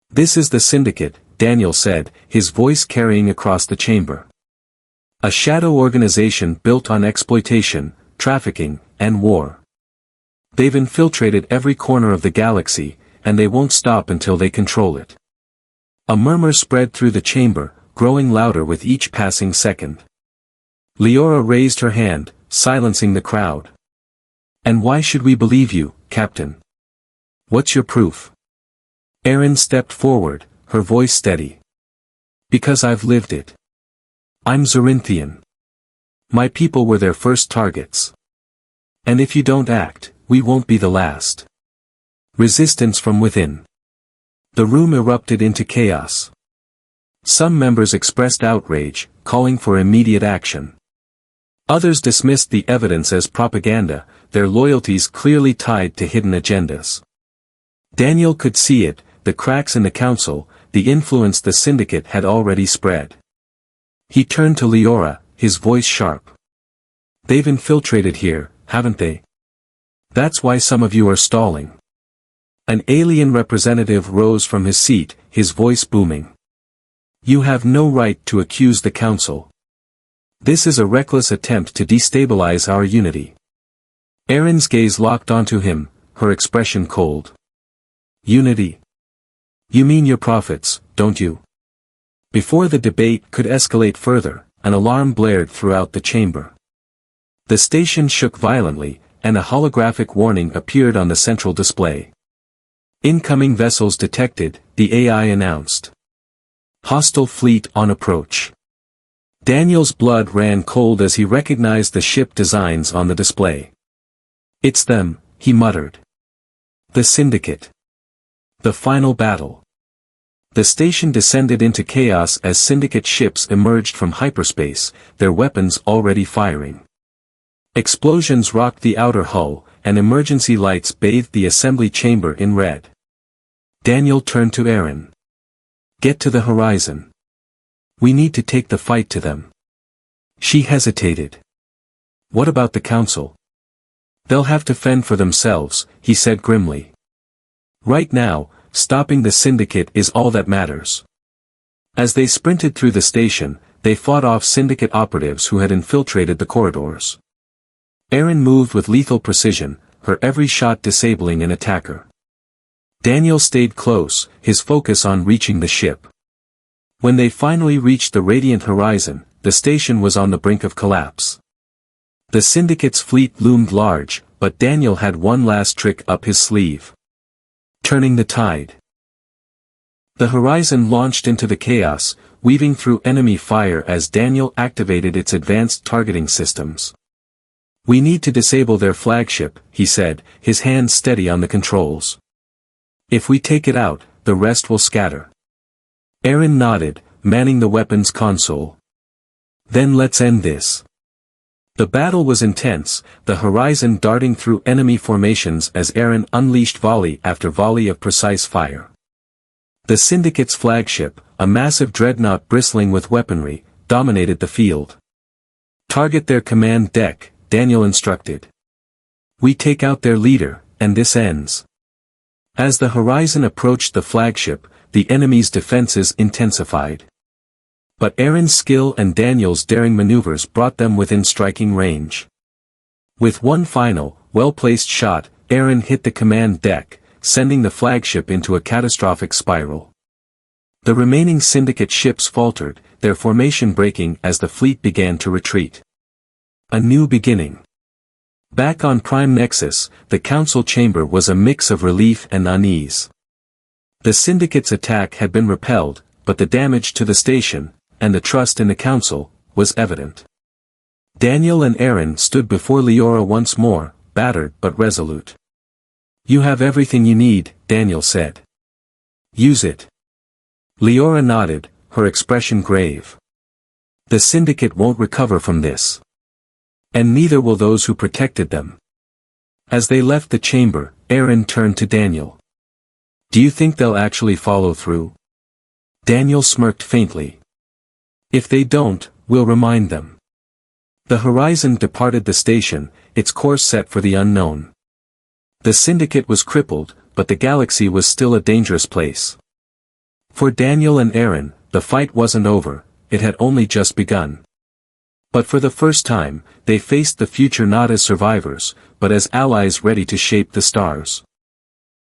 [SPEAKER 1] "This is the Syndicate," Daniel said, his voice carrying across the chamber. "A shadow organization built on exploitation, trafficking, and war. They've infiltrated every corner of the galaxy, and they won't stop until they control it." A murmur spread through the chamber, growing louder with each passing second. Leora raised her hand, silencing the crowd. "And why should we believe you, Captain? What's your proof?" Erin stepped forward, her voice steady. "Because I've lived it. I'm Zorinthian. My people were their first targets. And if you don't act, we won't be the last." Resistance from within. The room erupted into chaos. Some members expressed outrage, calling for immediate action. Others dismissed the evidence as propaganda, their loyalties clearly tied to hidden agendas. Daniel could see it, the cracks in the council, the influence the Syndicate had already spread. He turned to Leora, his voice sharp. "They've infiltrated here, haven't they? That's why some of you are stalling." An alien representative rose from his seat, his voice booming. "You have no right to accuse the council. This is a reckless attempt to destabilize our unity." Erin's gaze locked onto him, her expression cold. "Unity? You mean your prophets, don't you?" Before the debate could escalate further, an alarm blared throughout the chamber. The station shook violently, and a holographic warning appeared on the central display. "Incoming vessels detected," the AI announced. "Hostile fleet on approach." Daniel's blood ran cold as he recognized the ship designs on the display. "It's them," he muttered. "The Syndicate. The final battle." The station descended into chaos as Syndicate ships emerged from hyperspace, their weapons already firing. Explosions rocked the outer hull, and emergency lights bathed the assembly chamber in red. Daniel turned to Erin. "Get to the horizon. We need to take the fight to them." She hesitated. "What about the council?" "They'll have to fend for themselves," he said grimly. "Right now, stopping the Syndicate is all that matters." As they sprinted through the station, they fought off Syndicate operatives who had infiltrated the corridors. Erin moved with lethal precision, her every shot disabling an attacker. Daniel stayed close, his focus on reaching the ship. When they finally reached the radiant horizon, the station was on the brink of collapse. The Syndicate's fleet loomed large, but Daniel had one last trick up his sleeve. Turning the tide. The horizon launched into the chaos, weaving through enemy fire as Daniel activated its advanced targeting systems. "We need to disable their flagship," he said, his hands steady on the controls. "If we take it out, the rest will scatter." Erin nodded, manning the weapons console. "Then let's end this." The battle was intense, the horizon darting through enemy formations as Erin unleashed volley after volley of precise fire. The Syndicate's flagship, a massive dreadnought bristling with weaponry, dominated the field. "Target their command deck," Daniel instructed. "We take out their leader, and this ends." As the horizon approached the flagship, the enemy's defenses intensified. But Erin's skill and Daniel's daring maneuvers brought them within striking range. With one final, well-placed shot, Erin hit the command deck, sending the flagship into a catastrophic spiral. The remaining Syndicate ships faltered, their formation breaking as the fleet began to retreat. A new beginning. Back on Prime Nexus, the council chamber was a mix of relief and unease. The Syndicate's attack had been repelled, but the damage to the station, and the trust in the council, was evident. Daniel and Aaron stood before Leora once more, battered but resolute. "You have everything you need," Daniel said. "Use it." Leora nodded, her expression grave. "The Syndicate won't recover from this. And neither will those who protected them." As they left the chamber, Aaron turned to Daniel. "Do you think they'll actually follow through?" Daniel smirked faintly. "If they don't, we'll remind them." The Horizon departed the station, its course set for the unknown. The Syndicate was crippled, but the galaxy was still a dangerous place. For Daniel and Aaron, the fight wasn't over, it had only just begun. But for the first time, they faced the future not as survivors, but as allies ready to shape the stars.